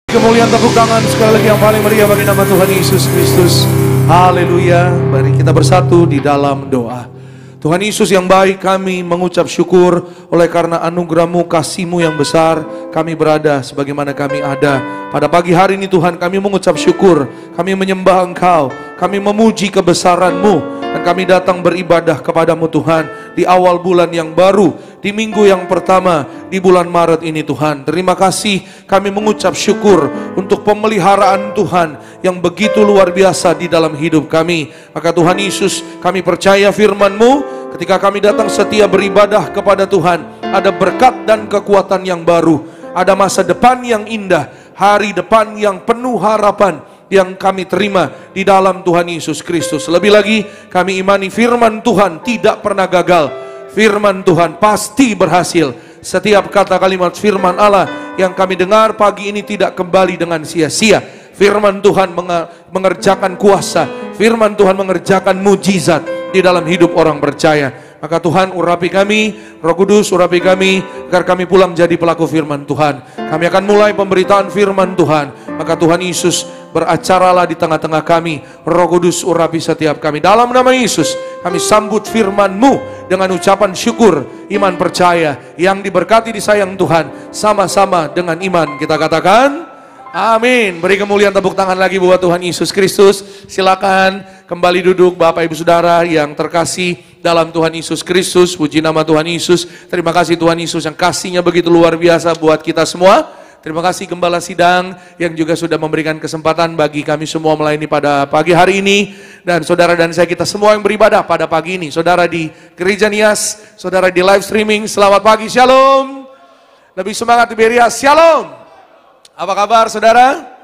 Kemuliaan, tepuk tangan sekali lagi yang paling meriah bagi nama Tuhan Yesus Kristus. Haleluya. Mari kita bersatu di dalam doa. Tuhan Yesus yang baik, kami mengucap syukur oleh karena anugerah-Mu, kasih-Mu yang besar, kami berada sebagaimana kami ada. Pada pagi hari ini Tuhan, kami mengucap syukur, kami menyembah Engkau, kami memuji kebesaran-Mu, dan kami datang beribadah kepadamu Tuhan di awal bulan yang baru, di minggu yang pertama di bulan Maret ini Tuhan. Terima kasih, kami mengucap syukur untuk pemeliharaan Tuhan yang begitu luar biasa di dalam hidup kami. Maka Tuhan Yesus, kami percaya firman-Mu, ketika kami datang setia beribadah kepada Tuhan, ada berkat dan kekuatan yang baru, ada masa depan yang indah, hari depan yang penuh harapan yang kami terima di dalam Tuhan Yesus Kristus. Lebih lagi, kami imani firman Tuhan tidak pernah gagal. Firman Tuhan pasti berhasil. Setiap kata kalimat firman Allah yang kami dengar pagi ini tidak kembali dengan sia-sia. Firman Tuhan mengerjakan kuasa. Firman Tuhan mengerjakan mujizat di dalam hidup orang percaya. Maka Tuhan urapi kami, Roh Kudus urapi kami, agar kami pulang jadi pelaku firman Tuhan. Kami akan mulai pemberitaan firman Tuhan. Maka Tuhan Yesus, beracaralah di tengah-tengah kami. Roh Kudus urapi setiap kami. Dalam nama Yesus, kami sambut firman-Mu dengan ucapan syukur, iman percaya, yang diberkati disayang Tuhan. Sama-sama dengan iman kita katakan, amin. Beri kemuliaan, tepuk tangan lagi buat Tuhan Yesus Kristus. Silakan kembali duduk Bapak Ibu Saudara yang terkasih dalam Tuhan Yesus Kristus. Puji nama Tuhan Yesus. Terima kasih Tuhan Yesus yang kasih-Nya begitu luar biasa buat kita semua. Terima kasih Gembala Sidang yang juga sudah memberikan kesempatan bagi kami semua melayani pada pagi hari ini. Dan saudara dan saya, kita semua yang beribadah pada pagi ini. Saudara di Gereja Nias, saudara di live streaming, selamat pagi, shalom. Lebih semangat di Beria, shalom. Apa kabar saudara?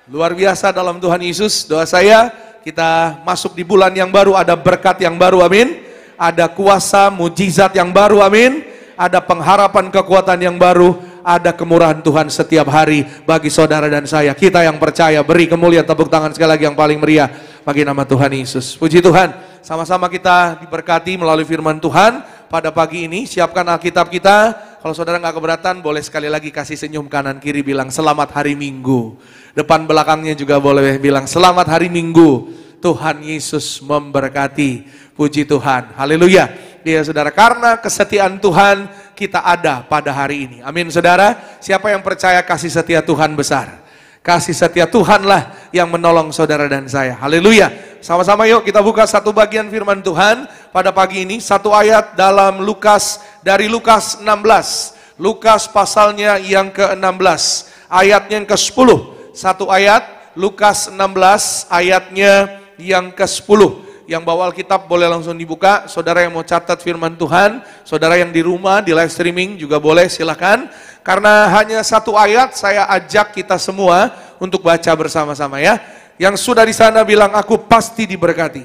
Luar biasa dalam Tuhan Yesus. Doa saya, kita masuk di bulan yang baru, ada berkat yang baru, amin. Ada kuasa, mujizat yang baru, amin. Ada pengharapan kekuatan yang baru, ada kemurahan Tuhan setiap hari bagi saudara dan saya. Kita yang percaya, beri kemuliaan, tepuk tangan sekali lagi yang paling meriah bagi nama Tuhan Yesus. Puji Tuhan, sama-sama kita diberkati melalui firman Tuhan pada pagi ini. Siapkan Alkitab kita. Kalau saudara nggak keberatan, boleh sekali lagi kasih senyum kanan kiri, bilang selamat hari Minggu. Depan belakangnya juga boleh bilang selamat hari Minggu. Tuhan Yesus memberkati. Puji Tuhan, haleluya. Ya saudara, karena kesetiaan Tuhan kita ada pada hari ini. Amin saudara. Siapa yang percaya kasih setia Tuhan besar? Kasih setia Tuhanlah yang menolong saudara dan saya. Haleluya. Sama-sama yuk kita buka satu bagian firman Tuhan pada pagi ini. Satu ayat dalam Lukas, dari Lukas 16. Lukas pasalnya yang ke-16. Ayatnya yang ke-10. Satu ayat, Lukas 16 ayatnya yang ke-10. Yang bawa Alkitab boleh langsung dibuka. Saudara yang mau catat firman Tuhan, saudara yang di rumah, di live streaming juga boleh, silakan. Karena hanya satu ayat, saya ajak kita semua untuk baca bersama-sama ya. Yang sudah di sana bilang, aku pasti diberkati.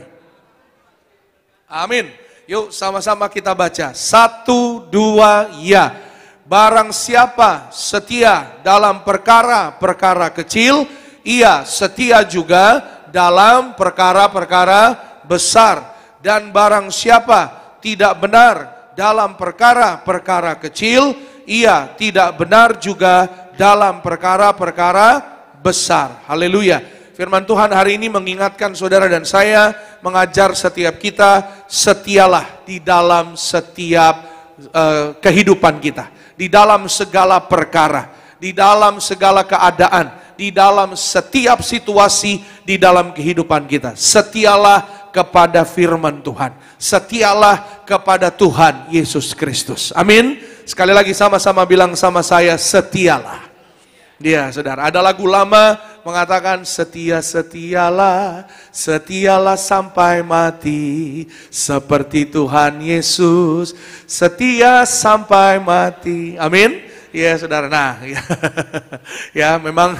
Amin. Yuk sama-sama kita baca. 1, 2, ya. Barang siapa setia dalam perkara-perkara kecil, ia setia juga dalam perkara-perkara besar. Dan barang siapa tidak benar dalam perkara-perkara kecil, ia tidak benar juga dalam perkara-perkara besar. Haleluya. Firman Tuhan hari ini mengingatkan saudara dan saya, mengajar setiap kita, setialah di dalam setiap kehidupan kita, di dalam segala perkara, di dalam segala keadaan, di dalam setiap situasi di dalam kehidupan kita. Setialah kepada firman Tuhan. Setialah kepada Tuhan Yesus Kristus. Amin. Sekali lagi sama-sama bilang sama saya, setialah. Dia saudara, ada lagu lama mengatakan setia-setialah, setialah sampai mati, seperti Tuhan Yesus, setia sampai mati. Amin. Ya saudara, nah ya memang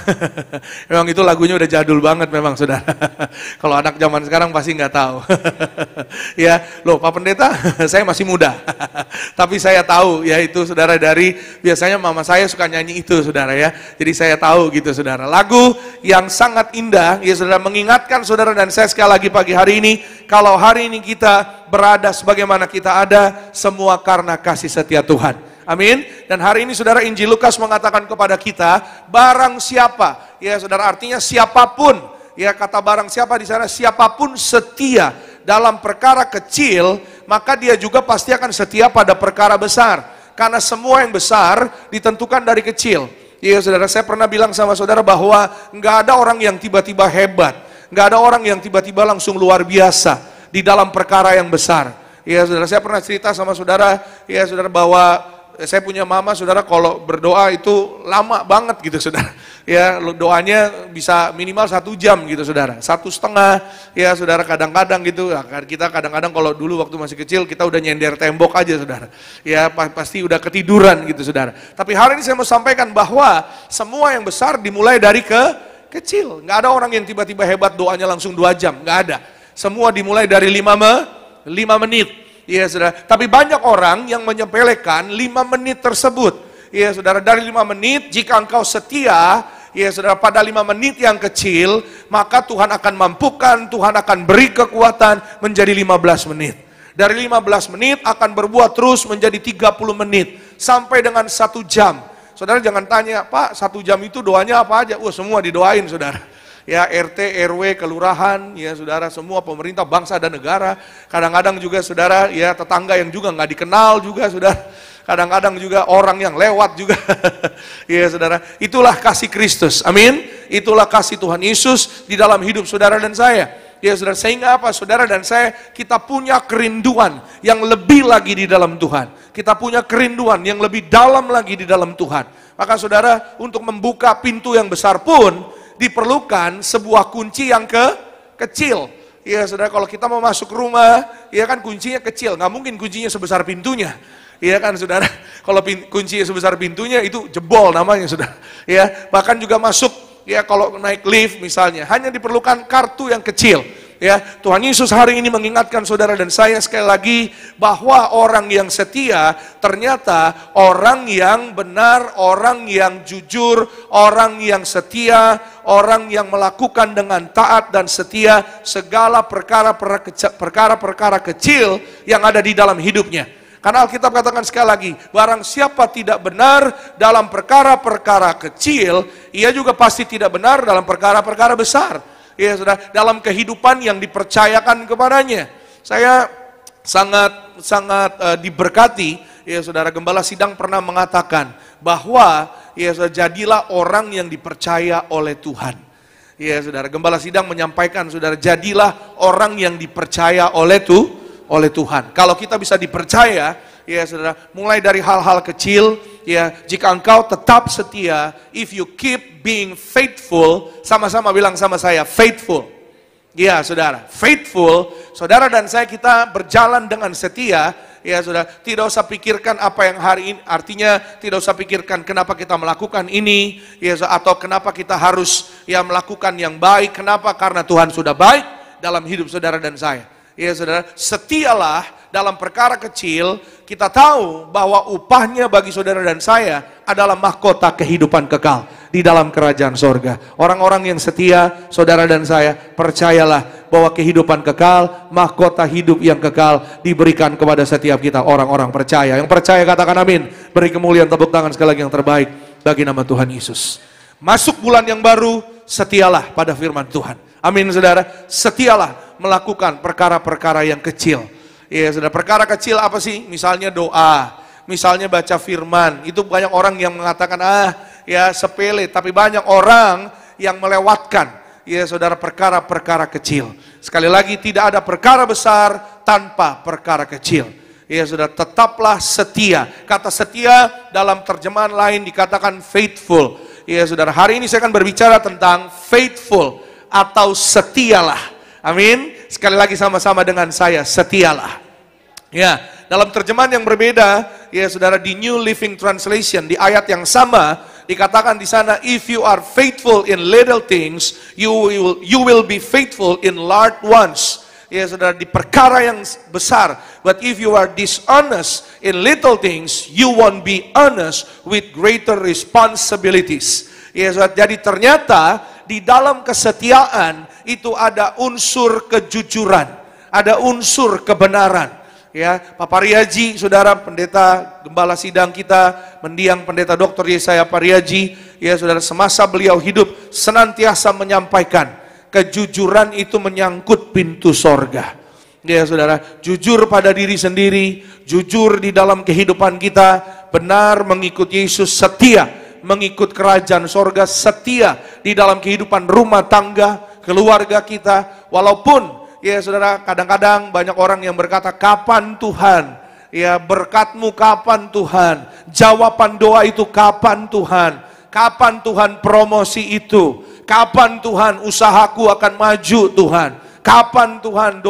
memang itu lagunya udah jadul banget memang saudara. Kalau anak zaman sekarang pasti nggak tahu. Ya, loh Pak Pendeta, saya masih muda. Tapi saya tahu ya itu saudara, dari biasanya mama saya suka nyanyi itu saudara ya. Jadi saya tahu gitu saudara. Lagu yang sangat indah ya saudara, mengingatkan saudara dan saya sekali lagi pagi hari ini, kalau hari ini kita berada sebagaimana kita ada, semua karena kasih setia Tuhan. Amin. Dan hari ini saudara, Injil Lukas mengatakan kepada kita, barang siapa, ya saudara, artinya siapapun, ya kata barang siapa di sana, siapapun setia dalam perkara kecil, maka dia juga pasti akan setia pada perkara besar. Karena semua yang besar ditentukan dari kecil. Ya saudara, saya pernah bilang sama saudara bahwa nggak ada orang yang tiba-tiba hebat, nggak ada orang yang tiba-tiba langsung luar biasa di dalam perkara yang besar. Ya saudara, saya pernah cerita sama saudara, ya saudara, bahwa saya punya mama, saudara, kalau berdoa itu lama banget gitu saudara. Ya, doanya bisa minimal 1 jam gitu saudara, 1,5, ya saudara, kadang-kadang gitu. Ya, kita kadang-kadang kalau dulu waktu masih kecil kita udah nyender tembok aja saudara. Ya pasti udah ketiduran gitu saudara. Tapi hari ini saya mau sampaikan bahwa semua yang besar dimulai dari kecil. Nggak ada orang yang tiba-tiba hebat doanya langsung 2 jam, nggak ada. Semua dimulai dari 5 menit. Iya saudara, tapi banyak orang yang menyepelekan 5 menit tersebut. Iya saudara, dari 5 menit, jika engkau setia, ya saudara, pada 5 menit yang kecil, maka Tuhan akan mampukan, Tuhan akan beri kekuatan menjadi 15 menit. Dari 15 menit akan berbuat terus menjadi 30 menit, sampai dengan 1 jam. Saudara jangan tanya, Pak 1 jam itu doanya apa aja? Semua didoain saudara. Ya RT, RW, kelurahan, ya saudara, semua pemerintah, bangsa dan negara. Kadang-kadang juga saudara, ya tetangga yang juga nggak dikenal juga saudara. Kadang-kadang juga orang yang lewat juga. Ya saudara, itulah kasih Kristus, amin. Itulah kasih Tuhan Yesus di dalam hidup saudara dan saya. Ya saudara, sehingga apa? Saudara dan saya, kita punya kerinduan yang lebih lagi di dalam Tuhan. Kita punya kerinduan yang lebih dalam lagi di dalam Tuhan. Maka saudara, untuk membuka pintu yang besar pun diperlukan sebuah kunci yang kecil. Ya saudara, kalau kita mau masuk rumah, ya kan kuncinya kecil, nggak mungkin kuncinya sebesar pintunya. Ya kan saudara, kalau kuncinya sebesar pintunya itu jebol namanya saudara. Ya, bahkan juga masuk, ya kalau naik lift misalnya, hanya diperlukan kartu yang kecil. Ya, Tuhan Yesus hari ini mengingatkan saudara dan saya sekali lagi bahwa orang yang setia ternyata orang yang benar, orang yang jujur, orang yang setia, orang yang melakukan dengan taat dan setia segala perkara-perkara kecil yang ada di dalam hidupnya. Karena Alkitab katakan sekali lagi, barang siapa tidak benar dalam perkara-perkara kecil, ia juga pasti tidak benar dalam perkara-perkara besar. Ya saudara, dalam kehidupan yang dipercayakan kepadanya. Saya sangat diberkati, ya saudara, Gembala Sidang pernah mengatakan bahwa ya saudara, jadilah orang yang dipercaya oleh Tuhan. Ya saudara, Gembala Sidang menyampaikan, saudara, jadilah orang yang dipercaya oleh Tuhan. Kalau kita bisa dipercaya, ya saudara, mulai dari hal-hal kecil, ya, jika engkau tetap setia, if you keep being faithful, sama-sama bilang sama saya, faithful. Ya saudara, faithful, saudara dan saya, kita berjalan dengan setia, ya saudara, tidak usah pikirkan apa yang hari ini, artinya tidak usah pikirkan kenapa kita melakukan ini, ya, atau kenapa kita harus ya melakukan yang baik, kenapa? Karena Tuhan sudah baik dalam hidup saudara dan saya. Ya saudara, setialah dalam perkara kecil. Kita tahu bahwa upahnya bagi saudara dan saya adalah mahkota kehidupan kekal di dalam kerajaan sorga. Orang-orang yang setia, saudara dan saya, percayalah bahwa kehidupan kekal, mahkota hidup yang kekal diberikan kepada setiap kita, orang-orang percaya. Yang percaya katakan amin. Beri kemuliaan, tepuk tangan sekali lagi yang terbaik bagi nama Tuhan Yesus. Masuk bulan yang baru, setialah pada firman Tuhan. Amin saudara, setialah melakukan perkara-perkara yang kecil. Ya saudara, perkara kecil apa sih? Misalnya doa, misalnya baca firman. Itu banyak orang yang mengatakan, ya sepele. Tapi banyak orang yang melewatkan, ya saudara, perkara-perkara kecil. Sekali lagi, tidak ada perkara besar tanpa perkara kecil. Ya saudara, tetaplah setia. Kata setia dalam terjemahan lain dikatakan faithful. Ya saudara, hari ini saya akan berbicara tentang faithful atau setialah. Amin. Sekali lagi sama-sama dengan saya, setialah. Ya, dalam terjemahan yang berbeda, ya saudara, di New Living Translation, di ayat yang sama dikatakan di sana, if you are faithful in little things, you will be faithful in large ones. Ya saudara, di perkara yang besar. But if you are dishonest in little things, you won't be honest with greater responsibilities. Ya saudara, jadi ternyata di dalam kesetiaan itu ada unsur kejujuran, ada unsur kebenaran. Ya, Pak Pariaji, saudara pendeta gembala sidang kita, mendiang pendeta Dr. Yesaya Pariaji, ya saudara, semasa beliau hidup senantiasa menyampaikan kejujuran itu menyangkut pintu sorga. Ya saudara, jujur pada diri sendiri, jujur di dalam kehidupan kita, benar mengikut Yesus, setia mengikut kerajaan sorga, setia di dalam kehidupan rumah tangga, keluarga kita, walaupun ya saudara, kadang-kadang banyak orang yang berkata, kapan Tuhan? Ya, berkat-Mu kapan Tuhan? Jawaban doa itu kapan Tuhan? Kapan Tuhan promosi itu? Kapan Tuhan usahaku akan maju Tuhan? Kapan Tuhan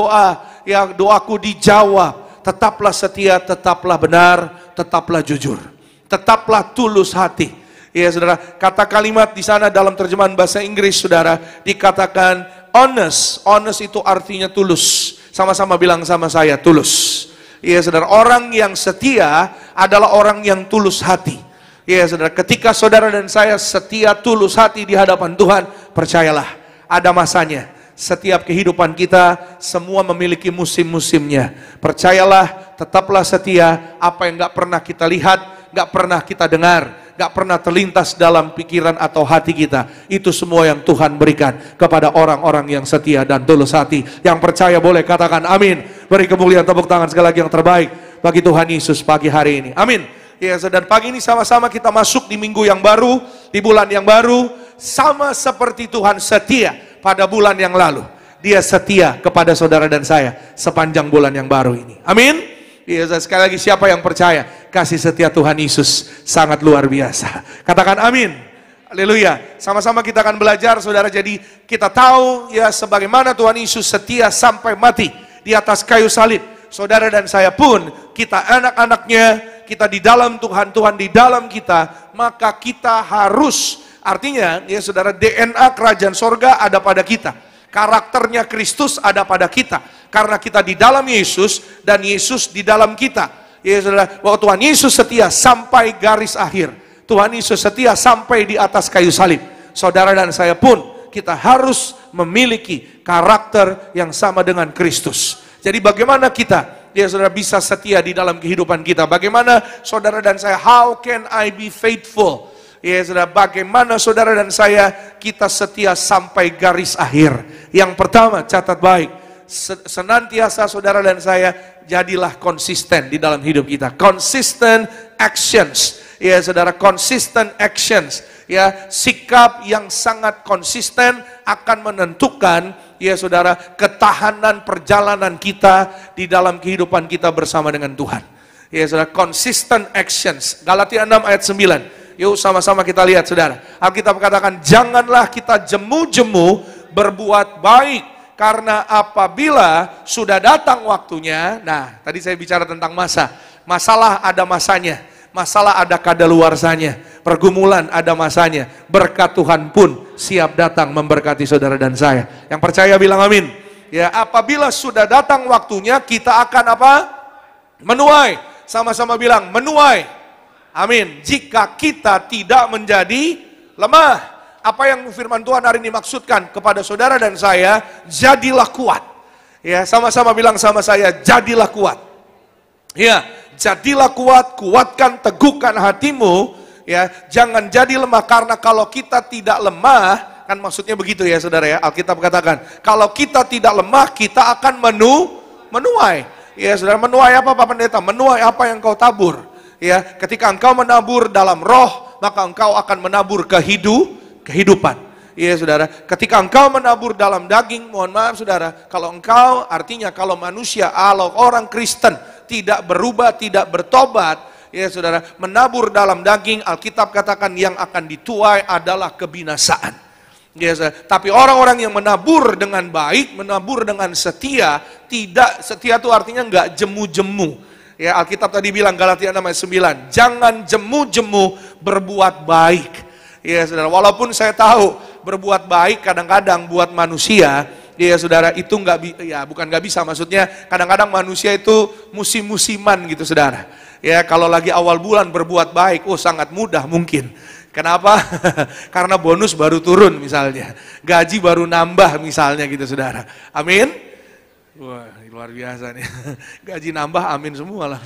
doaku dijawab? Tetaplah setia, tetaplah benar, tetaplah jujur. Tetaplah tulus hati. Ya saudara, kata kalimat di sana dalam terjemahan bahasa Inggris saudara, dikatakan honest. Honest itu artinya tulus. Sama-sama bilang sama saya, tulus. Ya saudara, orang yang setia adalah orang yang tulus hati. Ya saudara, ketika saudara dan saya setia tulus hati di hadapan Tuhan, percayalah, ada masanya. Setiap kehidupan kita semua memiliki musim-musimnya. Percayalah, tetaplah setia. Apa yang gak pernah kita lihat, gak pernah kita dengar, gak pernah terlintas dalam pikiran atau hati kita, itu semua yang Tuhan berikan kepada orang-orang yang setia dan tulus hati. Yang percaya boleh katakan amin. Beri kemuliaan tepuk tangan sekali lagi yang terbaik bagi Tuhan Yesus pagi hari ini. Amin. Ya, dan pagi ini sama-sama kita masuk di minggu yang baru, di bulan yang baru, sama seperti Tuhan setia pada bulan yang lalu. Dia setia kepada saudara dan saya sepanjang bulan yang baru ini. Amin. Ya, sekali lagi, siapa yang percaya kasih setia Tuhan Yesus sangat luar biasa? Katakan amin. Haleluya. Sama-sama kita akan belajar saudara. Jadi kita tahu ya sebagaimana Tuhan Yesus setia sampai mati di atas kayu salib. Saudara dan saya pun, kita anak-anaknya, kita di dalam Tuhan, Tuhan di dalam kita, maka kita harus, artinya ya saudara, DNA kerajaan sorga ada pada kita. Karakternya Kristus ada pada kita. Karena kita di dalam Yesus dan Yesus di dalam kita. Ya saudara, bahwa Tuhan Yesus setia sampai garis akhir. Tuhan Yesus setia sampai di atas kayu salib. Saudara dan saya pun, kita harus memiliki karakter yang sama dengan Kristus. Jadi bagaimana kita, ya saudara, bisa setia di dalam kehidupan kita? Bagaimana saudara dan saya, how can I be faithful? Ya saudara, bagaimana saudara dan saya kita setia sampai garis akhir? Yang pertama, catat baik, senantiasa saudara dan saya jadilah konsisten di dalam hidup kita. Consistent actions. Ya saudara, consistent actions. Ya, sikap yang sangat konsisten akan menentukan ya saudara, ketahanan perjalanan kita di dalam kehidupan kita bersama dengan Tuhan. Ya saudara, consistent actions. Galatia 6 ayat 9. Yuk sama-sama kita lihat saudara. Alkitab katakan, janganlah kita jemu-jemu berbuat baik, karena apabila sudah datang waktunya. Nah, tadi saya bicara tentang masa. Masalah ada masanya. Masalah ada kadaluarsanya. Pergumulan ada masanya. Berkat Tuhan pun siap datang memberkati saudara dan saya. Yang percaya bilang amin. Ya, apabila sudah datang waktunya, kita akan apa? Menuai. Sama-sama bilang menuai. Amin. Jika kita tidak menjadi lemah. Apa yang firman Tuhan hari ini maksudkan kepada saudara dan saya? Jadilah kuat. Ya, sama-sama bilang sama saya, jadilah kuat. Ya, jadilah kuat, kuatkan, teguhkan hatimu. Ya, jangan jadi lemah, karena kalau kita tidak lemah, kan maksudnya begitu ya saudara ya. Alkitab katakan, kalau kita tidak lemah, kita akan menuai. Ya saudara, menuai apa Pak Pendeta? Menuai apa yang kau tabur. Ya, ketika engkau menabur dalam roh, maka engkau akan menabur kehidupan. Ya saudara, ketika engkau menabur dalam daging, mohon maaf saudara, kalau engkau, artinya kalau manusia, kalau orang Kristen tidak berubah, tidak bertobat, ya saudara, menabur dalam daging, Alkitab katakan yang akan dituai adalah kebinasaan. Ya saudara, tapi orang-orang yang menabur dengan baik, menabur dengan setia, tidak setia itu artinya enggak jemu-jemu. Ya, Alkitab tadi bilang Galatia 6 ayat 9, jangan jemu-jemu berbuat baik. Ya saudara, walaupun saya tahu berbuat baik kadang-kadang buat manusia, ya saudara, itu bukan nggak bisa, maksudnya kadang-kadang manusia itu musim-musiman gitu saudara. Ya, kalau lagi awal bulan berbuat baik, sangat mudah mungkin. Kenapa? Karena bonus baru turun misalnya, gaji baru nambah misalnya gitu saudara. Amin. Wah, luar biasa nih. Gaji nambah, amin semua lah.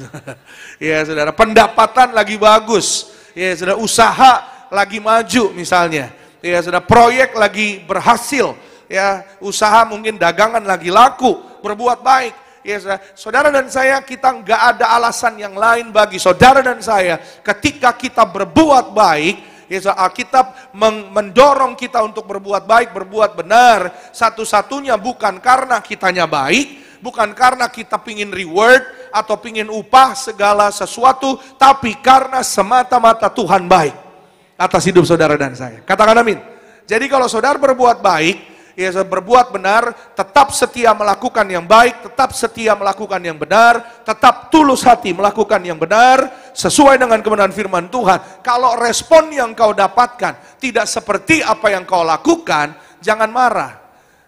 Ya saudara, pendapatan lagi bagus. Ya saudara, usaha lagi maju misalnya. Ya saudara, proyek lagi berhasil. Ya, usaha mungkin dagangan lagi laku, berbuat baik. Ya saudara dan saya, kita nggak ada alasan yang lain bagi saudara dan saya ketika kita berbuat baik. Ya, Alkitab mendorong kita untuk berbuat baik, berbuat benar. Satu-satunya bukan karena kitanya baik, bukan karena kita pingin reward atau pingin upah segala sesuatu, tapi karena semata-mata Tuhan baik atas hidup saudara dan saya. Katakan amin. Jadi kalau saudara berbuat baik, ya berbuat benar, tetap setia melakukan yang baik, tetap setia melakukan yang benar, tetap tulus hati melakukan yang benar, sesuai dengan kebenaran firman Tuhan. Kalau respon yang kau dapatkan tidak seperti apa yang kau lakukan, jangan marah.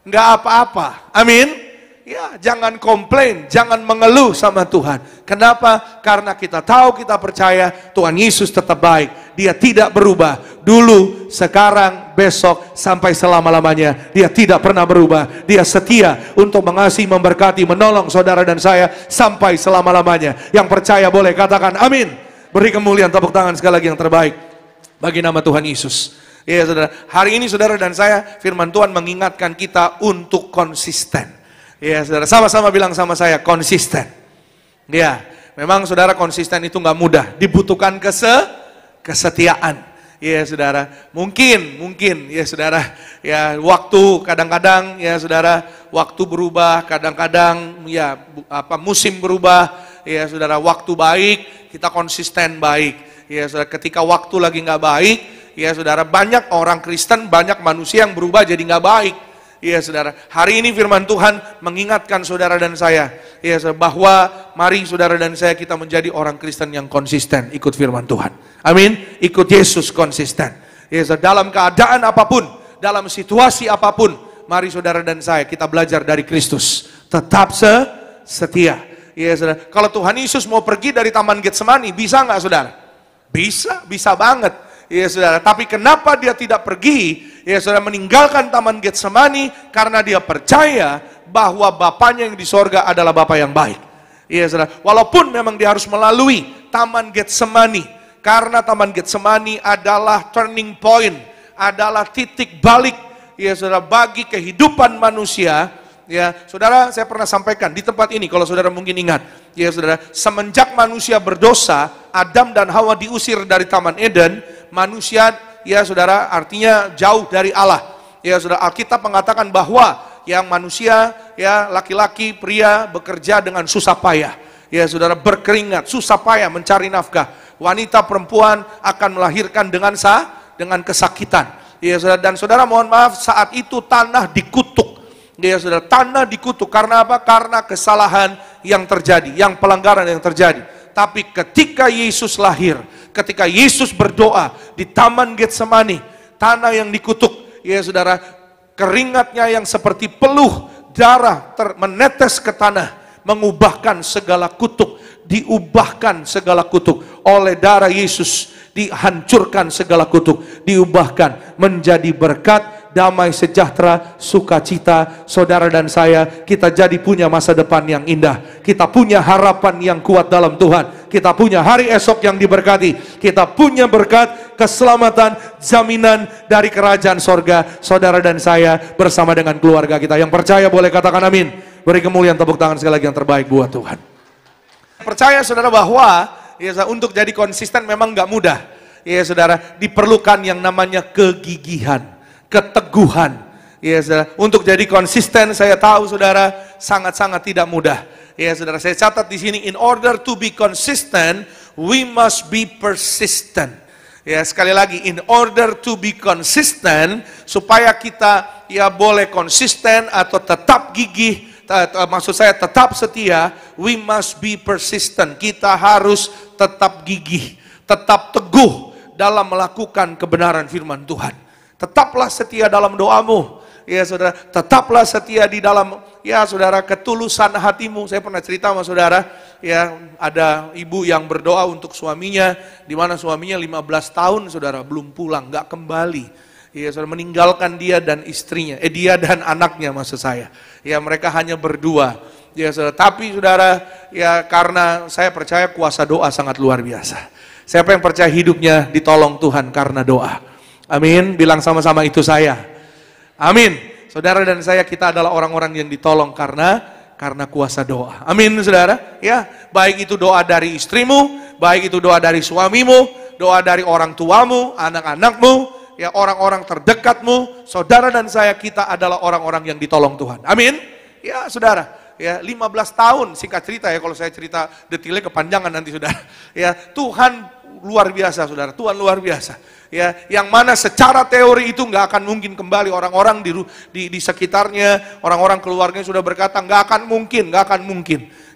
Nggak apa-apa. Amin. Ya, jangan komplain, jangan mengeluh sama Tuhan. Kenapa? Karena kita tahu, kita percaya Tuhan Yesus tetap baik. Dia tidak berubah. Dulu, sekarang, besok, sampai selama-lamanya. Dia tidak pernah berubah. Dia setia untuk mengasihi, memberkati, menolong saudara dan saya sampai selama-lamanya. Yang percaya boleh katakan amin. Beri kemuliaan, tepuk tangan sekali lagi yang terbaik bagi nama Tuhan Yesus. Ya saudara, hari ini saudara dan saya, firman Tuhan mengingatkan kita untuk konsisten. Ya saudara, sama-sama bilang sama saya, konsisten. Ya, memang saudara, konsisten itu nggak mudah, dibutuhkan kesetiaan. Ya saudara, mungkin ya saudara, ya waktu kadang-kadang ya saudara, waktu berubah, kadang-kadang ya musim berubah. Ya saudara, waktu baik, kita konsisten baik. Ya saudara, ketika waktu lagi nggak baik, ya saudara, banyak orang Kristen, banyak manusia yang berubah jadi nggak baik. Ya saudara, hari ini firman Tuhan mengingatkan saudara dan saya, ya bahwa mari saudara dan saya kita menjadi orang Kristen yang konsisten ikut firman Tuhan. Amin. Ikut Yesus konsisten. Ya saudara, dalam keadaan apapun, dalam situasi apapun, mari saudara dan saya kita belajar dari Kristus. Tetap setia. Ya saudara, kalau Tuhan Yesus mau pergi dari Taman Getsemani, bisa nggak saudara? Bisa banget. Ya saudara, tapi kenapa dia tidak pergi? Ya saudara, meninggalkan Taman Getsemani karena dia percaya bahwa Bapaknya yang di sorga adalah Bapa yang baik. Ya saudara, walaupun memang dia harus melalui Taman Getsemani, karena Taman Getsemani adalah turning point, adalah titik balik, ya saudara, bagi kehidupan manusia. Ya saudara, saya pernah sampaikan di tempat ini, kalau saudara mungkin ingat, ya saudara, semenjak manusia berdosa, Adam dan Hawa diusir dari Taman Eden, manusia, ya saudara, artinya jauh dari Allah. Ya saudara, Alkitab mengatakan bahwa yang manusia, ya laki-laki, pria bekerja dengan susah payah. Ya saudara, berkeringat, susah payah mencari nafkah. Wanita perempuan akan melahirkan dengan kesakitan. Ya saudara, dan saudara mohon maaf, saat itu tanah dikutuk. Ya saudara, tanah dikutuk karena apa? Karena kesalahan yang terjadi, yang pelanggaran yang terjadi. Tapi ketika Yesus lahir, ketika Yesus berdoa di Taman Getsemani, tanah yang dikutuk, ya saudara, keringatnya yang seperti peluh darah menetes ke tanah, mengubahkan segala kutuk, diubahkan segala kutuk oleh darah Yesus, dihancurkan segala kutuk, diubahkan menjadi berkat, damai sejahtera, sukacita. Saudara dan saya, kita jadi punya masa depan yang indah. Kita punya harapan yang kuat dalam Tuhan. Kita punya hari esok yang diberkati. Kita punya berkat, keselamatan, jaminan dari kerajaan sorga. Saudara dan saya bersama dengan keluarga kita. Yang percaya boleh katakan amin. Beri kemuliaan, tepuk tangan sekali lagi yang terbaik buat Tuhan. Percaya saudara bahwa ya, untuk jadi konsisten memang gak mudah. Ya saudara, diperlukan yang namanya kegigihan, keteguhan. Ya saudara, untuk jadi konsisten saya tahu saudara sangat-sangat tidak mudah. Ya saudara, saya catat di sini, in order to be consistent, we must be persistent. Ya sekali lagi, in order to be consistent, supaya kita ya boleh konsisten atau tetap gigih, maksud saya tetap setia, we must be persistent. Kita harus tetap gigih, tetap teguh dalam melakukan kebenaran firman Tuhan. Tetaplah setia dalam doamu, ya saudara. Tetaplah setia di dalam, ya saudara, ketulusan hatimu. Saya pernah cerita sama saudara, ya ada ibu yang berdoa untuk suaminya, di mana suaminya 15 tahun saudara belum pulang, nggak kembali. Ya, saudara, meninggalkan dia dan istrinya, dia dan anaknya maksud saya. Ya, mereka hanya berdua. Ya, saudara, tapi saudara, ya karena saya percaya kuasa doa sangat luar biasa. Siapa yang percaya hidupnya ditolong Tuhan karena doa? Amin, bilang sama-sama itu saya. Amin. Saudara dan saya, kita adalah orang-orang yang ditolong karena kuasa doa. Amin, saudara. Ya, baik itu doa dari istrimu, baik itu doa dari suamimu, doa dari orang tuamu, anak-anakmu, ya orang-orang terdekatmu, saudara dan saya, kita adalah orang-orang yang ditolong Tuhan. Amin. Ya, saudara. Ya, 15 tahun, singkat cerita ya, kalau saya cerita detailnya kepanjangan nanti, saudara. Ya, Tuhan luar biasa, saudara. Tuhan luar biasa. Ya, yang mana secara teori itu nggak akan mungkin kembali, orang-orang di sekitarnya, orang-orang keluarganya sudah berkata nggak akan mungkin.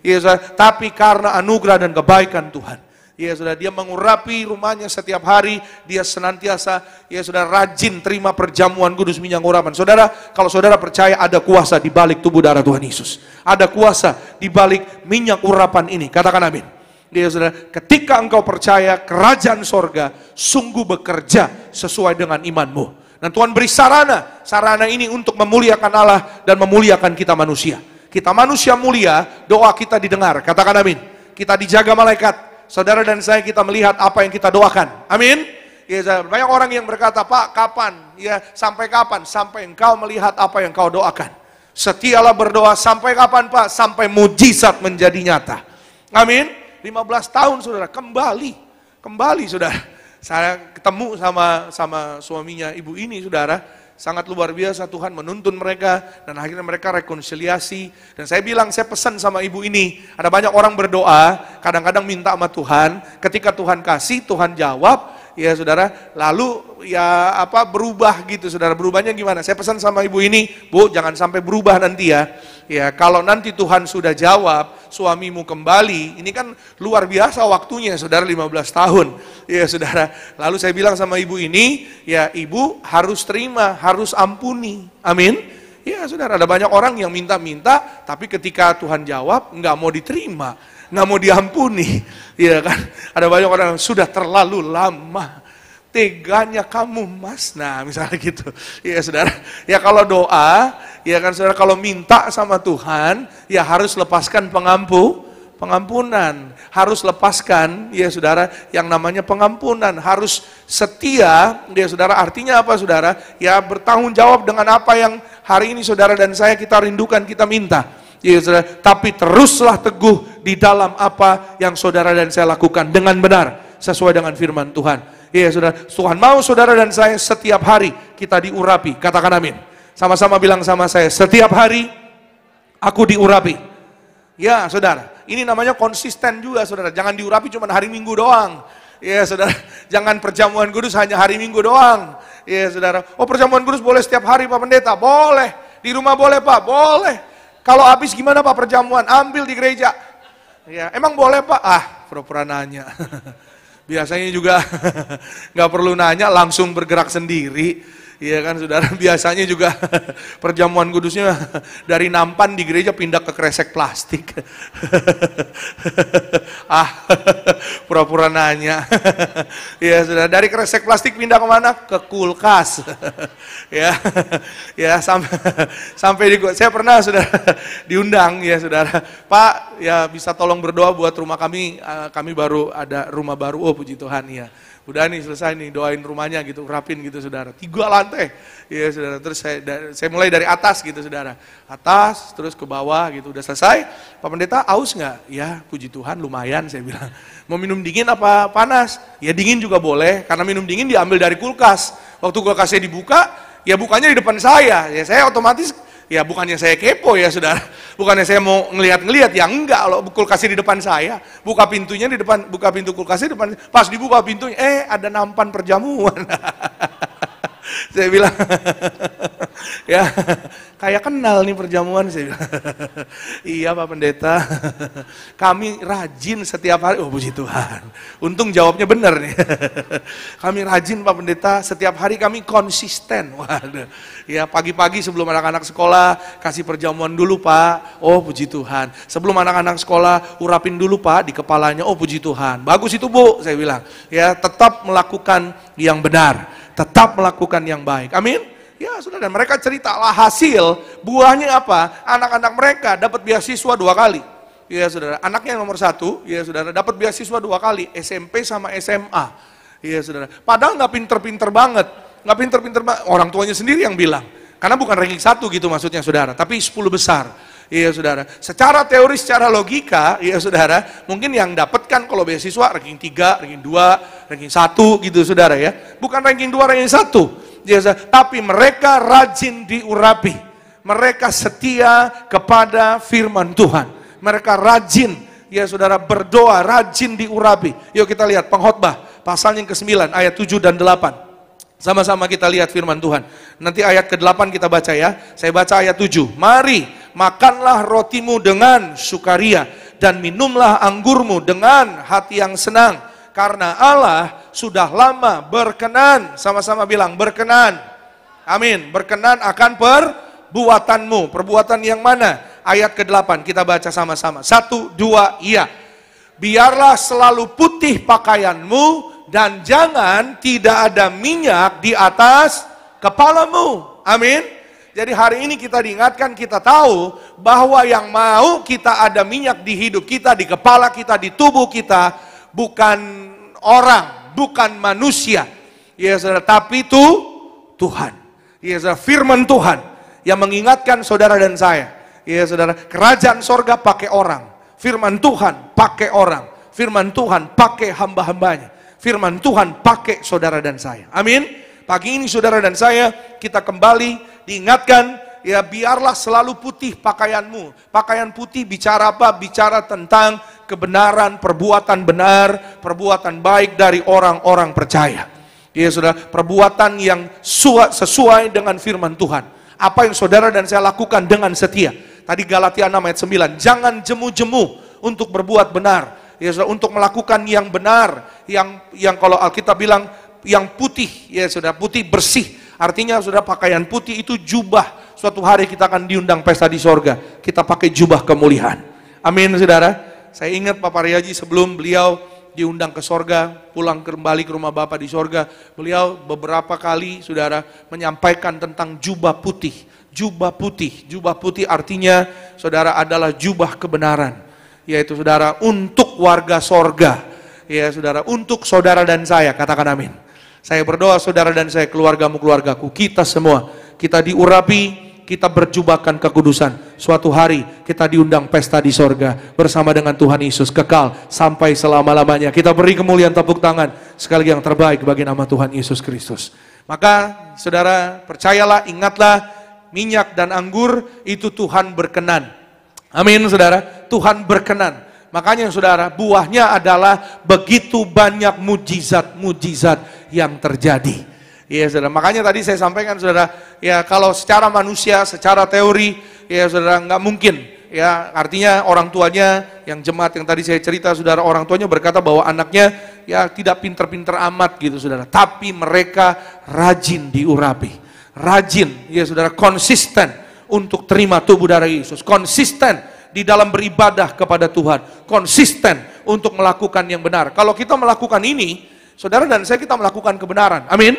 Ya, saudara. Tapi karena anugerah dan kebaikan Tuhan, ya saudara, dia mengurapi rumahnya setiap hari, dia senantiasa, ya saudara, rajin terima perjamuan kudus minyak urapan. Saudara, kalau saudara percaya ada kuasa di balik tubuh darah Tuhan Yesus, ada kuasa di balik minyak urapan ini, katakan amin. Ya saudara, ketika engkau percaya, kerajaan sorga sungguh bekerja sesuai dengan imanmu. Dan Tuhan beri sarana ini untuk memuliakan Allah dan memuliakan kita manusia. Kita manusia mulia, doa kita didengar, katakan amin. Kita dijaga malaikat, saudara dan saya, kita melihat apa yang kita doakan, amin. Ya, banyak orang yang berkata, Pak, kapan? Ya, sampai kapan? Sampai engkau melihat apa yang kau doakan. Setialah berdoa, sampai kapan, Pak? Sampai mujizat menjadi nyata, amin. 15 tahun, saudara, kembali, saudara. Saya ketemu sama suaminya ibu ini, saudara. Sangat luar biasa, Tuhan menuntun mereka, dan akhirnya mereka rekonsiliasi. Dan saya bilang, saya pesan sama ibu ini, ada banyak orang berdoa, kadang-kadang minta sama Tuhan, ketika Tuhan kasih, Tuhan jawab, ya saudara, lalu ya berubah gitu, saudara. Berubahnya gimana? Saya pesan sama ibu ini, Bu, jangan sampai berubah nanti ya. Ya, kalau nanti Tuhan sudah jawab, suamimu kembali, ini kan luar biasa waktunya, saudara, 15 tahun. Ya saudara, lalu saya bilang sama ibu ini, ya ibu harus terima, harus ampuni, amin. Ya saudara, ada banyak orang yang minta-minta, tapi ketika Tuhan jawab, nggak mau diterima, nggak mau diampuni, ya kan. Ada banyak orang yang sudah terlalu lama, teganya kamu mas, nah misalnya gitu. Ya saudara, ya kalau doa, ya kan saudara, kalau minta sama Tuhan, ya harus lepaskan pengampunan, harus lepaskan, ya saudara, yang namanya pengampunan, harus setia, ya saudara. Artinya apa, saudara? Ya bertanggung jawab dengan apa yang hari ini saudara dan saya kita rindukan, kita minta. Ya saudara, tapi teruslah teguh di dalam apa yang saudara dan saya lakukan dengan benar, sesuai dengan firman Tuhan. Ya saudara, Tuhan mau saudara dan saya setiap hari kita diurapi, katakan amin. Sama-sama bilang sama saya, setiap hari aku diurapi. Ya saudara, ini namanya konsisten juga, saudara. Jangan diurapi cuma hari Minggu doang. Ya saudara, jangan perjamuan kudus hanya hari Minggu doang. Ya saudara, oh perjamuan kudus boleh setiap hari Pak Pendeta? Boleh. Di rumah boleh Pak? Boleh. Kalau habis gimana Pak perjamuan? Ambil di gereja. Ya, emang boleh Pak? Ah, pura-pura nanya. Biasanya juga nggak perlu nanya, langsung bergerak sendiri. Iya kan saudara, biasanya juga perjamuan kudusnya dari nampan di gereja pindah ke kresek plastik. Pura-pura nanya. Ya saudara, dari kresek plastik pindah kemana? Ke kulkas. Ya sampai saya pernah saudara diundang ya saudara, Pak ya bisa tolong berdoa buat rumah kami baru ada rumah baru, oh puji Tuhan ya. Udah nih selesai nih, doain rumahnya gitu, rapin gitu saudara, 3 lantai, ya saudara. Terus saya mulai dari atas gitu saudara, atas terus ke bawah gitu, udah selesai. Pak Pendeta aus nggak? Ya puji Tuhan lumayan, saya bilang. Mau minum dingin apa panas? Ya dingin juga boleh, karena minum dingin diambil dari kulkas. Waktu kulkasnya dibuka, ya bukanya di depan saya, ya saya otomatis. Ya bukannya saya kepo ya saudara, bukannya saya mau ngelihat-ngelihat, ya enggak, kalau kulkasnya di depan saya, buka pintunya di depan, buka pintu kulkasnya di depan, pas dibuka pintunya, ada nampan perjamuan. Saya bilang, ya kayak kenal nih perjamuan, saya bilang. Iya Pak Pendeta, kami rajin setiap hari. Oh puji Tuhan, untung jawabnya benar nih. Kami rajin Pak Pendeta, setiap hari kami konsisten. Waduh, ya pagi-pagi sebelum anak-anak sekolah, kasih perjamuan dulu Pak. Oh puji Tuhan, sebelum anak-anak sekolah, urapin dulu Pak di kepalanya. Oh puji Tuhan, bagus itu Bu, saya bilang. Ya tetap melakukan yang benar, tetap melakukan yang baik. Amin. Ya sudah, dan mereka cerita lah hasil buahnya apa? Anak-anak mereka dapat beasiswa 2 kali. Ya saudara, anaknya yang nomor 1, ya saudara, dapat beasiswa 2 kali, SMP sama SMA. Ya saudara, padahal nggak pinter-pinter banget, nggak pinter-pinter banget. Orang tuanya sendiri yang bilang, karena bukan ranking 1 gitu maksudnya saudara, tapi 10 besar. Iya saudara, secara teori, secara logika, iya saudara, mungkin yang dapatkan kalau beasiswa ranking 3, ranking 2, ranking 1 gitu saudara ya. Bukan ranking 2, ranking 1. Ya, tapi mereka rajin diurapi. Mereka setia kepada firman Tuhan. Mereka rajin, ya saudara, berdoa, rajin diurapi. Yuk kita lihat Pengkhotbah, pasal yang ke-9, ayat 7 dan 8. Sama-sama kita lihat firman Tuhan. Nanti ayat ke-8 kita baca ya. Saya baca ayat 7. Mari, makanlah rotimu dengan sukaria, dan minumlah anggurmu dengan hati yang senang. Karena Allah sudah lama berkenan, sama-sama bilang berkenan. Amin, berkenan akan perbuatanmu. Perbuatan yang mana? Ayat ke-8 kita baca sama-sama. 1, 2, iya. Biarlah selalu putih pakaianmu, dan jangan tidak ada minyak di atas kepalamu. Amin. Jadi hari ini kita diingatkan, kita tahu bahwa yang mau kita ada minyak di hidup kita, di kepala kita, di tubuh kita, bukan orang, bukan manusia. Ya saudara, tapi itu Tuhan. Ya saudara, firman Tuhan yang mengingatkan saudara dan saya. Ya saudara, kerajaan sorga pakai orang. Firman Tuhan pakai orang. Firman Tuhan pakai hamba-hambanya. Firman Tuhan pakai saudara dan saya. Amin. Pagi ini saudara dan saya, kita kembali diingatkan, ya biarlah selalu putih pakaianmu. Pakaian putih bicara apa? Bicara tentang kebenaran, perbuatan benar, perbuatan baik dari orang-orang percaya. Ya saudara, perbuatan yang sesuai dengan firman Tuhan. Apa yang saudara dan saya lakukan dengan setia. Tadi Galatia 6 ayat 9, jangan jemu-jemu untuk berbuat benar. Ya saudara, untuk melakukan yang benar, yang kalau Alkitab bilang yang putih, ya saudara, putih bersih. Artinya saudara, pakaian putih itu jubah. Suatu hari kita akan diundang pesta di sorga, kita pakai jubah kemuliaan. Amin saudara. Saya ingat Bapak Riyaji sebelum beliau diundang ke sorga, pulang kembali ke rumah Bapak di sorga, beliau beberapa kali saudara menyampaikan tentang jubah putih. Jubah putih, jubah putih artinya saudara adalah jubah kebenaran. Yaitu saudara untuk warga sorga. Ya saudara, untuk saudara dan saya, katakan amin. Saya berdoa saudara dan saya, keluargamu, keluargaku, kita semua, kita diurapi, kita berjubahkan kekudusan. Suatu hari kita diundang pesta di sorga bersama dengan Tuhan Yesus kekal sampai selama-lamanya. Kita beri kemuliaan, tepuk tangan sekali yang terbaik bagi nama Tuhan Yesus Kristus. Maka saudara percayalah, ingatlah, minyak dan anggur itu Tuhan berkenan. Amin saudara, Tuhan berkenan. Makanya saudara, buahnya adalah begitu banyak mujizat-mujizat yang terjadi. Ya saudara, makanya tadi saya sampaikan saudara, ya kalau secara manusia, secara teori, ya saudara nggak mungkin. Ya artinya orang tuanya, yang jemaat yang tadi saya cerita saudara, orang tuanya berkata bahwa anaknya ya tidak pinter-pinter amat gitu saudara. Tapi mereka rajin diurapi, rajin, ya saudara, konsisten untuk terima tubuh darah Yesus, konsisten di dalam beribadah kepada Tuhan, konsisten untuk melakukan yang benar. Kalau kita melakukan ini, saudara dan saya, kita melakukan kebenaran. Amin.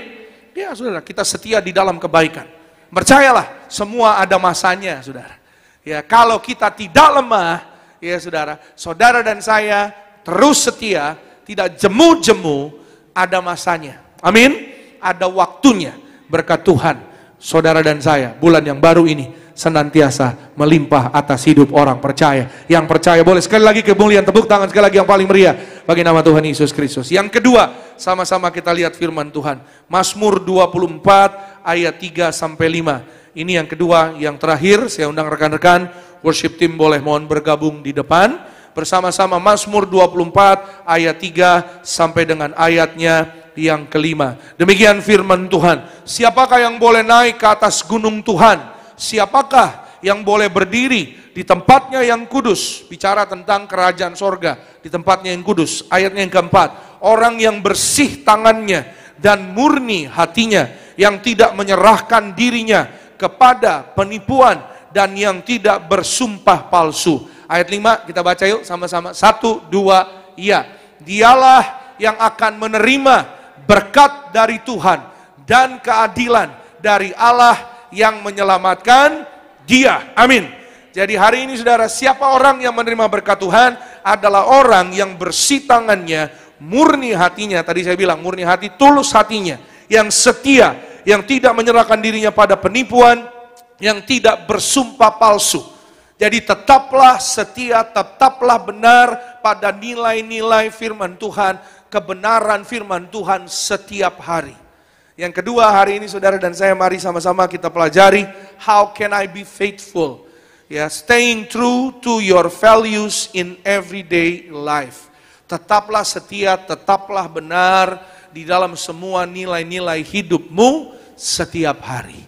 Ya saudara, kita setia di dalam kebaikan. Percayalah, semua ada masanya saudara. Ya kalau kita tidak lemah, ya saudara, saudara dan saya terus setia, tidak jemu-jemu, ada masanya. Amin. Ada waktunya. Berkat Tuhan, saudara dan saya, bulan yang baru ini senantiasa melimpah atas hidup orang percaya. Yang percaya boleh sekali lagi kemuliaan, tepuk tangan sekali lagi yang paling meriah bagi nama Tuhan Yesus Kristus. Yang kedua, sama-sama kita lihat firman Tuhan. Mazmur 24 ayat 3 sampai 5. Ini yang kedua, yang terakhir. Saya undang rekan-rekan worship team boleh mohon bergabung di depan. Bersama-sama Mazmur 24 ayat 3 sampai dengan ayatnya yang kelima. Demikian firman Tuhan. Siapakah yang boleh naik ke atas gunung Tuhan? siapakah yang boleh berdiri di tempatnya yang kudus? Bicara tentang kerajaan sorga, di tempatnya yang kudus. Ayatnya yang keempat, orang yang bersih tangannya dan murni hatinya, yang tidak menyerahkan dirinya kepada penipuan dan yang tidak bersumpah palsu. Ayat 5 kita baca yuk sama-sama. 1, 2, iya. Dialah yang akan menerima berkat dari Tuhan dan keadilan dari Allah yang menyelamatkan dia. Amin. Jadi hari ini saudara, siapa orang yang menerima berkat Tuhan? Adalah orang yang bersih tangannya, murni hatinya. Tadi saya bilang murni hati, tulus hatinya, yang setia, yang tidak menyerahkan dirinya pada penipuan, yang tidak bersumpah palsu. Jadi tetaplah setia, tetaplah benar pada nilai-nilai firman Tuhan, kebenaran firman Tuhan setiap hari. Yang kedua, hari ini saudara dan saya mari sama-sama kita pelajari, how can I be faithful? Ya, staying true to your values in everyday life. Tetaplah setia, tetaplah benar di dalam semua nilai-nilai hidupmu setiap hari.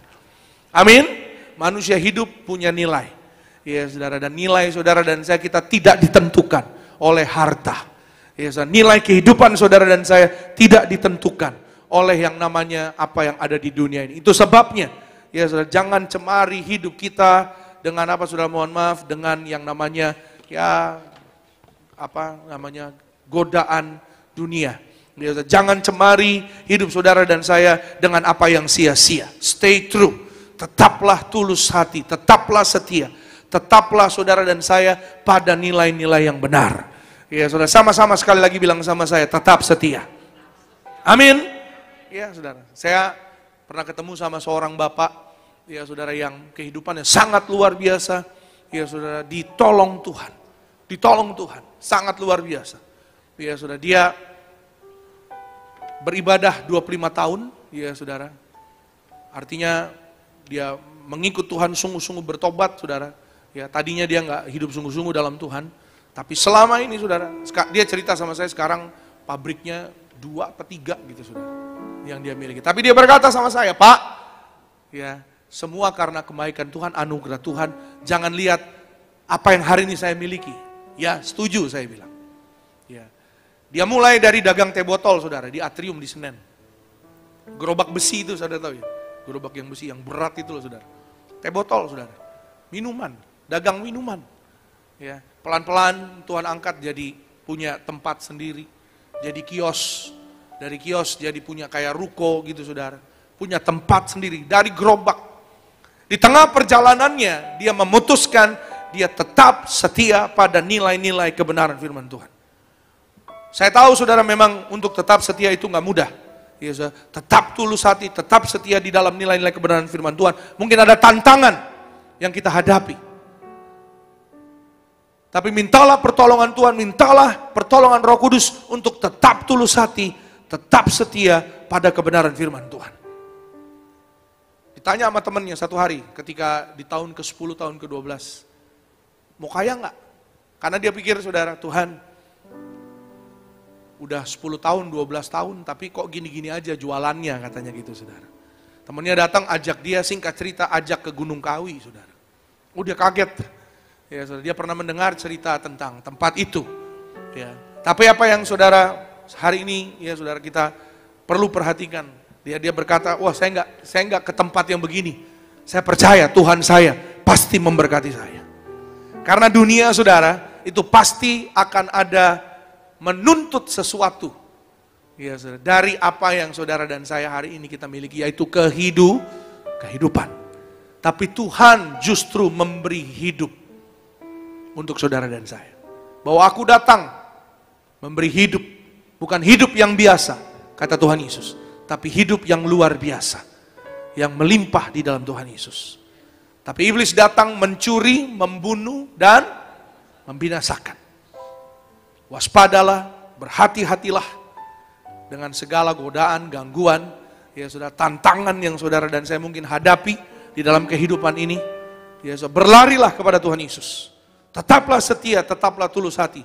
Amin. Manusia hidup punya nilai. Ya saudara, dan nilai saudara dan saya kita tidak ditentukan oleh harta. Ya saudara, nilai kehidupan saudara dan saya tidak ditentukan oleh yang namanya apa yang ada di dunia ini. Itu sebabnya, ya saudara, jangan cemari hidup kita dengan apa, saudara, mohon maaf, dengan yang namanya godaan dunia. Ya saudara, jangan cemari hidup saudara dan saya dengan apa yang sia-sia. Stay true, tetaplah tulus hati, tetaplah setia, tetaplah saudara dan saya pada nilai-nilai yang benar. Ya saudara, sama-sama sekali lagi bilang sama saya, tetap setia. Amin. Ya saudara, saya pernah ketemu sama seorang bapak, ya saudara, yang kehidupannya sangat luar biasa. Ya saudara, ditolong Tuhan, sangat luar biasa. Ya saudara, dia beribadah 25 tahun, ya saudara. Artinya dia mengikut Tuhan, sungguh-sungguh bertobat, saudara. Ya, tadinya dia nggak hidup sungguh-sungguh dalam Tuhan, tapi selama ini, saudara, dia cerita sama saya, sekarang pabriknya 2 atau 3 gitu, saudara, yang dia miliki. Tapi dia berkata sama saya, Pak, ya, semua karena kebaikan Tuhan, anugerah Tuhan. Jangan lihat apa yang hari ini saya miliki. Ya, setuju saya bilang. Ya, dia mulai dari dagang teh botol, saudara, di atrium di Senen. Gerobak besi itu, saudara tahu ya? Gerobak yang besi, yang berat itu loh, saudara. Teh botol, saudara. Minuman, dagang minuman. Ya, pelan-pelan Tuhan angkat jadi punya tempat sendiri. Jadi kios. Dari kios jadi punya kayak ruko gitu, saudara. Punya tempat sendiri, dari gerobak. Di tengah perjalanannya, dia memutuskan dia tetap setia pada nilai-nilai kebenaran firman Tuhan. Saya tahu saudara, memang untuk tetap setia itu nggak mudah. Ya, saudara, tetap tulus hati, tetap setia di dalam nilai-nilai kebenaran firman Tuhan. Mungkin ada tantangan yang kita hadapi. Tapi mintalah pertolongan Tuhan, mintalah pertolongan Roh Kudus untuk tetap tulus hati, tetap setia pada kebenaran firman Tuhan. Ditanya sama temannya satu hari ketika di tahun ke-10, tahun ke-12, mau kaya nggak? Karena dia pikir, saudara, Tuhan udah 10 tahun, 12 tahun, tapi kok gini-gini aja jualannya, katanya gitu, saudara. Temannya datang, ajak dia, singkat cerita, ajak ke Gunung Kawi, saudara. Dia kaget. Ya, saudara, dia pernah mendengar cerita tentang tempat itu. Ya. Tapi apa yang saudara hari ini, ya saudara, kita perlu perhatikan. Dia berkata, wah, saya nggak ke tempat yang begini. Saya percaya Tuhan saya pasti memberkati saya. Karena dunia, saudara, itu pasti akan ada menuntut sesuatu, ya saudara, dari apa yang saudara dan saya hari ini kita miliki, yaitu kehidupan. Tapi Tuhan justru memberi hidup untuk saudara dan saya. Bahwa aku datang memberi hidup, bukan hidup yang biasa, kata Tuhan Yesus, tapi hidup yang luar biasa, yang melimpah di dalam Tuhan Yesus. Tapi iblis datang mencuri, membunuh, dan membinasakan. Waspadalah, berhati-hatilah dengan segala godaan, gangguan, ya saudara, tantangan yang saudara dan saya mungkin hadapi di dalam kehidupan ini. Ya saudara, berlarilah kepada Tuhan Yesus. Tetaplah setia, tetaplah tulus hati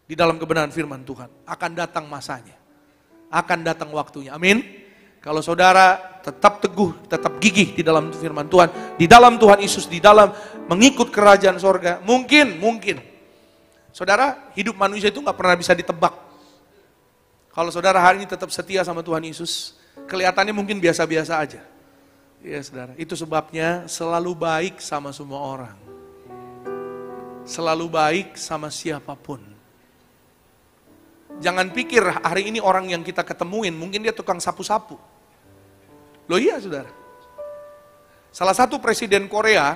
di dalam kebenaran firman Tuhan. Akan datang masanya, akan datang waktunya. Amin. Kalau saudara tetap teguh, tetap gigih di dalam firman Tuhan, di dalam Tuhan Yesus, di dalam mengikut kerajaan sorga. Mungkin, saudara, hidup manusia itu nggak pernah bisa ditebak. Kalau saudara hari ini tetap setia sama Tuhan Yesus, kelihatannya mungkin biasa-biasa aja. Ya saudara, itu sebabnya selalu baik sama semua orang. Selalu baik sama siapapun. Jangan pikir hari ini orang yang kita ketemuin, mungkin dia tukang sapu-sapu. Loh iya saudara. Salah satu presiden Korea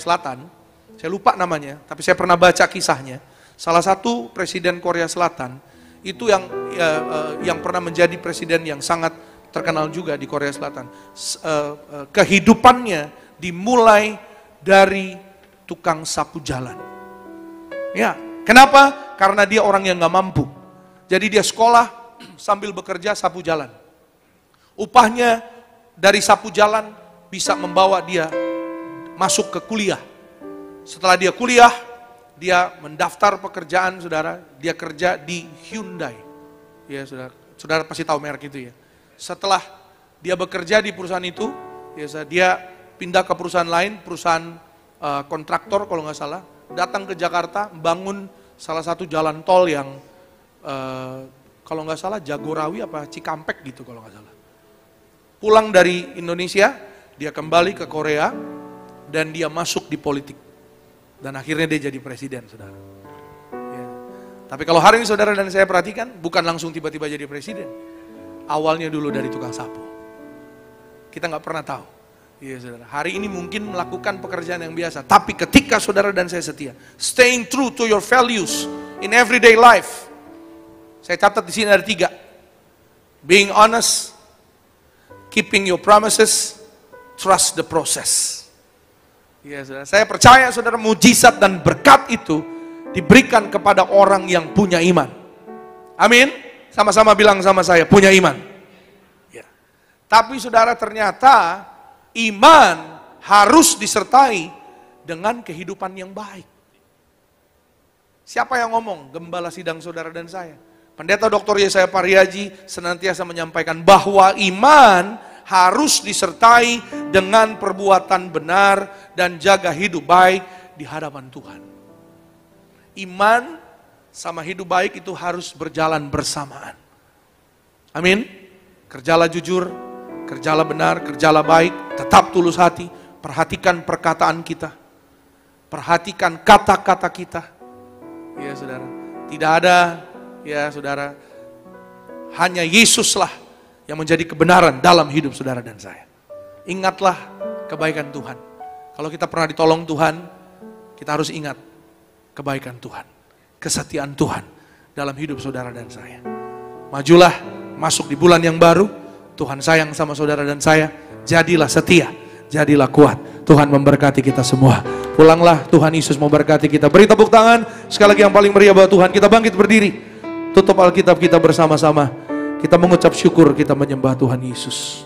Selatan, saya lupa namanya, tapi saya pernah baca kisahnya. Salah satu presiden Korea Selatan, itu yang pernah menjadi presiden yang sangat terkenal juga di Korea Selatan. Kehidupannya dimulai dari tukang sapu jalan. Ya, kenapa? Karena dia orang yang gak mampu. Jadi dia sekolah sambil bekerja sapu jalan. Upahnya dari sapu jalan bisa membawa dia masuk ke kuliah. Setelah dia kuliah, dia mendaftar pekerjaan, saudara. Dia kerja di Hyundai. Ya, saudara pasti tahu merek itu ya. Setelah dia bekerja di perusahaan itu, ya, dia pindah ke perusahaan lain, perusahaan kontraktor kalau nggak salah. Datang ke Jakarta, bangun salah satu jalan tol yang kalau nggak salah Jagorawi apa Cikampek gitu kalau nggak salah. Pulang dari Indonesia, dia kembali ke Korea dan dia masuk di politik. Dan akhirnya dia jadi presiden, saudara. Ya. Tapi kalau hari ini saudara dan saya perhatikan, bukan langsung tiba-tiba jadi presiden. Awalnya dulu dari tukang sapu. Kita nggak pernah tahu. Iya saudara, hari ini mungkin melakukan pekerjaan yang biasa, tapi ketika saudara dan saya setia, staying true to your values in everyday life. Saya catat di sini ada 3. Being honest, keeping your promises, trust the process. Iya saudara, saya percaya saudara mujizat dan berkat itu diberikan kepada orang yang punya iman. Amin. Sama-sama bilang sama saya, punya iman. Ya. Tapi saudara ternyata iman harus disertai dengan kehidupan yang baik. Siapa yang ngomong? Gembala sidang saudara dan saya. Pendeta Dr. Yesaya Pariaji senantiasa menyampaikan bahwa iman harus disertai dengan perbuatan benar dan jaga hidup baik di hadapan Tuhan. Iman sama hidup baik itu harus berjalan bersamaan. Amin. Kerjalah jujur, kerjalah benar, kerjalah baik, tetap tulus hati, perhatikan perkataan kita, perhatikan kata-kata kita. Ya saudara, tidak ada, ya saudara, hanya Yesuslah yang menjadi kebenaran dalam hidup saudara dan saya. Ingatlah kebaikan Tuhan. Kalau kita pernah ditolong Tuhan, kita harus ingat kebaikan Tuhan, kesetiaan Tuhan dalam hidup saudara dan saya. Majulah, masuk di bulan yang baru. Tuhan sayang sama saudara dan saya. Jadilah setia, jadilah kuat. Tuhan memberkati kita semua. Pulanglah, Tuhan Yesus memberkati kita. Beri tepuk tangan sekali lagi yang paling meriah buat Tuhan. Kita bangkit berdiri, tutup Alkitab kita bersama-sama. Kita mengucap syukur, kita menyembah Tuhan Yesus.